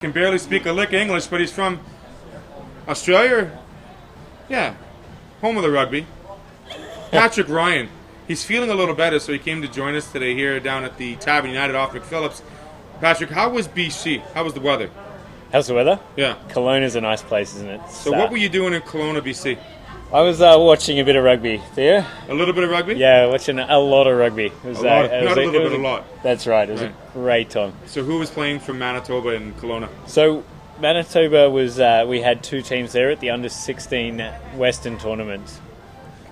Can barely speak a lick English, but he's from Australia. Yeah, home of the rugby. Patrick Ryan. He's feeling a little better, so he came to join us today here down at the Tavern United off McPhillips. Patrick, how was BC? How was the weather? How's the weather? Yeah. Kelowna's a nice place, isn't it? So what were you doing in Kelowna, BC? I was watching a bit of rugby. Theo? A little bit of rugby? Yeah, watching a lot of rugby. It was, Not a little bit, a lot. That's right. It was Right. a great time. So who was playing from Manitoba and Kelowna? So Manitoba was, we had two teams there at the under-16 Western tournament.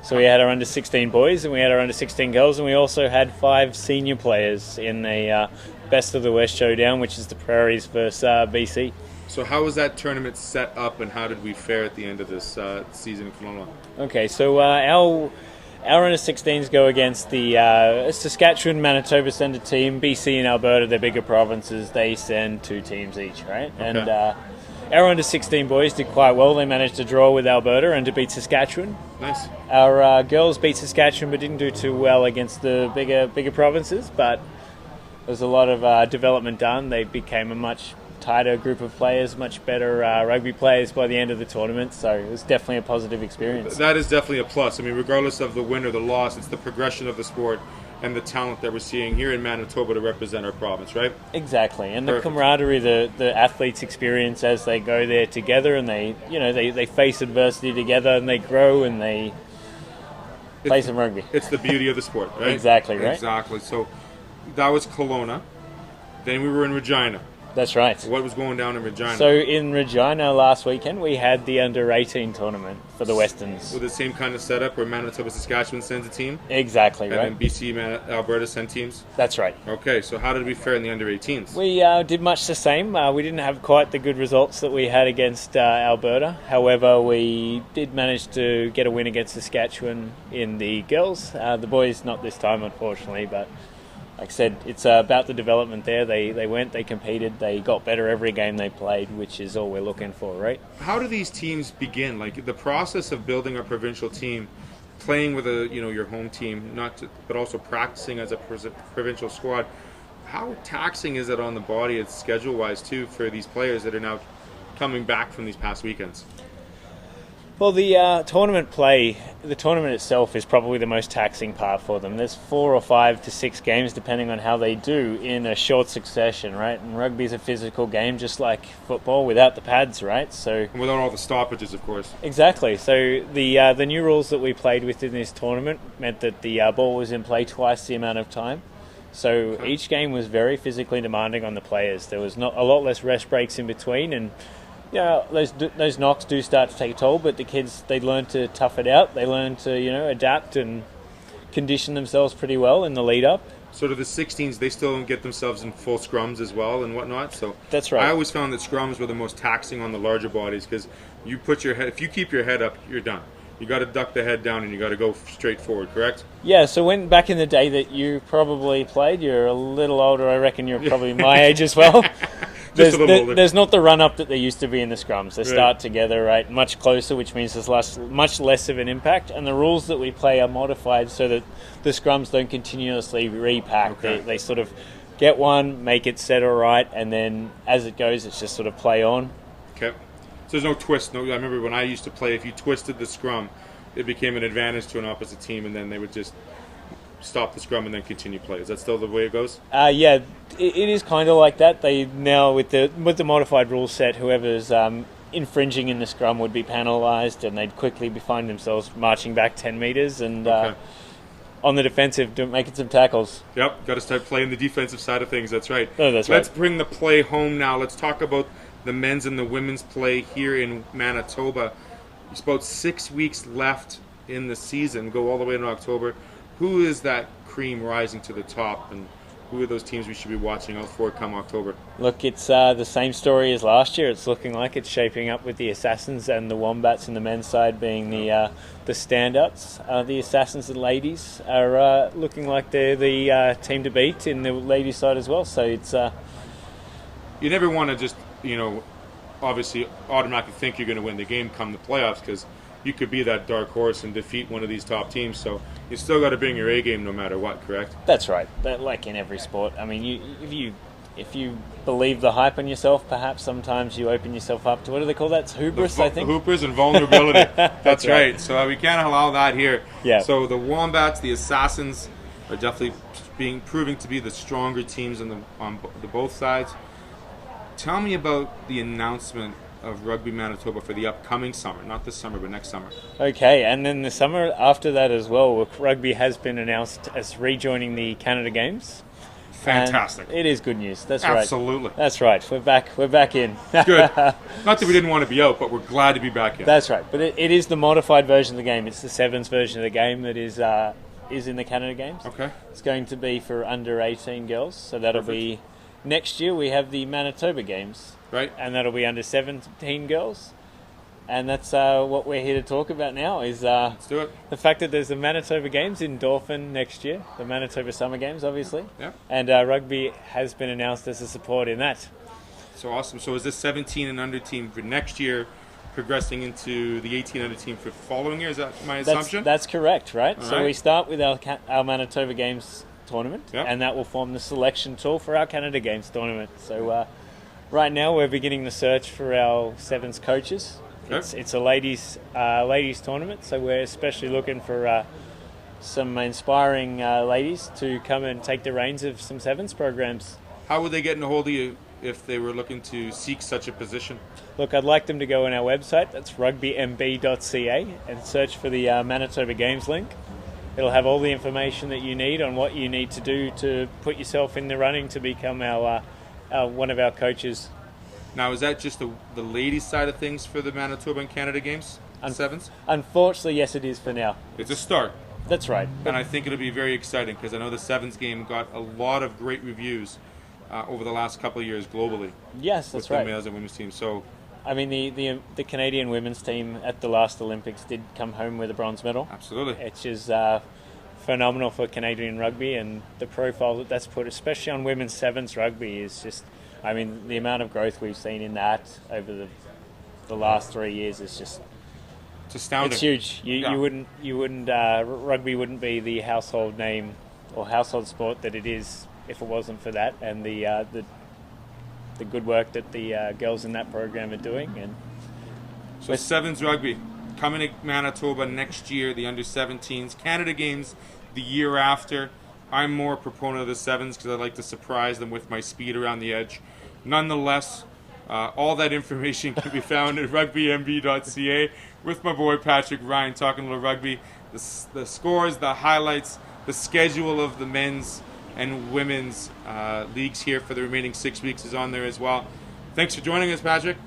So we had our under-16 boys and we had our under-16 girls, and we also had 5 senior players in a Best of the West showdown, which is the Prairies versus BC. So how was that tournament set up, and how did we fare at the end of this season in Kelowna? Okay, so our under-16s go against the Saskatchewan, Manitoba send a team. BC and Alberta, they're bigger provinces, they send 2 teams each, right? Okay. And our under-16 boys did quite well. They managed to draw with Alberta and to beat Saskatchewan. Nice. Our girls beat Saskatchewan but didn't do too well against the bigger provinces, but there was a lot of development done. They became a much tighter group of players, much better rugby players by the end of the tournament, so it was definitely a positive experience. That is definitely a plus. I mean, regardless of the win or the loss, it's the progression of the sport and the talent that we're seeing here in Manitoba to represent our province, right? Exactly, and Perfect. the camaraderie the athletes experience as they go there together, and they face adversity together, and they grow and they play some rugby. It's the beauty of the sport, right? Exactly, right? Exactly. So that was Kelowna. Then we were in Regina. That's right. What was going down in Regina? So in Regina last weekend, we had the under-18 tournament for the Westerns. With the same kind of setup where Manitoba, Saskatchewan sends a team, Exactly, and right? then BC, Alberta send teams. That's right. Okay, so how did we fare in the under-18s? We did much the same. We didn't have quite the good results that we had against Alberta. However, we did manage to get a win against Saskatchewan in the girls. The boys, not this time, unfortunately, but like I said, it's about the development there. They competed, they got better every game they played, which is all we're looking for, right? How do these teams begin? Like the process of building a provincial team, playing with your home team, but also practicing as a provincial squad. How taxing is it on the body, and schedule-wise too, for these players that are now coming back from these past weekends? Well, the tournament itself is probably the most taxing part for them. There's 4 or 5 to 6 games, depending on how they do, in a short succession, right? And rugby is a physical game, just like football, without the pads, right? So And without all the stoppages, of course. exactly. So the new rules that we played with in this tournament meant that the ball was in play twice the amount of time. So Okay. each game was very physically demanding on the players. There was not a lot less rest breaks in between, and yeah, those knocks do start to take a toll, but the kids, they learn to tough it out. They learn to, adapt and condition themselves pretty well in the lead up. So to the 16s, they still don't get themselves in full scrums as well and whatnot. So That's right. I always found that scrums were the most taxing on the larger bodies, because if you keep your head up, you're done. You got to duck the head down and you got to go straight forward, correct? Yeah, so when back in the day that you probably played, you're a little older, I reckon you're probably my age as well. Just a little older. There's not the run-up that there used to be in the scrums. They Right. start together, right, much closer, which means there's much less of an impact. And the rules that we play are modified so that the scrums don't continuously repack. Okay. They sort of get one, make it set all right, and then as it goes, it's just sort of play on. Okay. So there's no twist. I remember when I used to play, if you twisted the scrum, it became an advantage to an opposite team, and then they would just stop the scrum and then continue play. Is that still the way it goes? Yeah, it is kind of like that. They now with the modified rule set, whoever's infringing in the scrum would be penalised, and they'd quickly find themselves marching back 10 metres and Okay. on the defensive, making some tackles. Yep, got to start playing the defensive side of things. That's right. Oh, that's Let's right. bring the play home now. Let's talk about the men's and the women's play here in Manitoba. It's about 6 weeks left in the season, go all the way into October. Who is that cream rising to the top, and who are those teams we should be watching out for come October? Look, it's the same story as last year. It's looking like it's shaping up with the Assassins and the Wombats in the men's side being the standouts. The Assassins, the ladies, are looking like they're the team to beat in the ladies' side as well. So it's You never want to just, obviously automatically think you're going to win the game come the playoffs, because you could be that dark horse and defeat one of these top teams. So you still got to bring your A game no matter what, correct? That's right. Like in every sport. I mean, if you if you believe the hype on yourself, perhaps sometimes you open yourself up to, what do they call that? It's hubris, I think. Hubris and vulnerability. That's right. So we can't allow that here. Yeah. So the Wombats, the Assassins, are definitely proving to be the stronger teams on the both sides. Tell me about the announcement of Rugby Manitoba for the upcoming summer, not this summer, but next summer. Okay, and then the summer after that as well, rugby has been announced as rejoining the Canada Games. Fantastic. And it is good news. That's Absolutely. right. That's right. We're back. We're back in. Good. Not that we didn't want to be out, but we're glad to be back in. That's right. But it is the modified version of the game. It's the sevens version of the game that is in the Canada Games. Okay. It's going to be for under 18 girls. So that'll be next year. We have the Manitoba Games. Right. And that'll be under 17 girls. And that's what we're here to talk about now is Let's do it. The fact that there's the Manitoba Games in Dauphin next year, the Manitoba Summer Games, obviously. Yeah. And rugby has been announced as a support in that. So awesome. So is this 17 and under team for next year progressing into the 18 under team for the following year? Is that my assumption? That's correct, right? All so right. we start with our Manitoba Games tournament, Yep. and that will form the selection tool for our Canada Games tournament. So right now we're beginning the search for our sevens coaches. Okay. It's a ladies tournament, so we're especially looking for some inspiring ladies to come and take the reins of some sevens programs. How would they get in a hold of you if they were looking to seek such a position? Look, I'd like them to go on our website, that's rugbymb.ca, and search for the Manitoba Games link. It'll have all the information that you need on what you need to do to put yourself in the running to become our one of our coaches. Now, is that just the ladies' side of things for the Manitoba and Canada Games? Sevens? Unfortunately, yes, it is for now. It's a start. That's right. And I think it'll be very exciting because I know the sevens game got a lot of great reviews over the last couple of years globally. Yes, that's with right. the males and women's teams. So, I mean, the Canadian women's team at the last Olympics did come home with a bronze medal. absolutely. Which is phenomenal for Canadian rugby, and the profile that's put, especially on women's sevens rugby, is just, I mean, the amount of growth we've seen in that over the last 3 years is just, It's astounding. it's huge. You wouldn't rugby wouldn't be the household name or household sport that it is if it wasn't for that, and the good work that the girls in that program are doing. And So sevens rugby coming to Manitoba next year, the under-17s. Canada Games the year after. I'm more a proponent of the sevens because I like to surprise them with my speed around the edge. Nonetheless, all that information can be found at rugbymb.ca with my boy Patrick Ryan talking a little rugby, the scores, the highlights, the schedule of the men's and women's leagues here for the remaining 6 weeks is on there as well. Thanks for joining us, Patrick.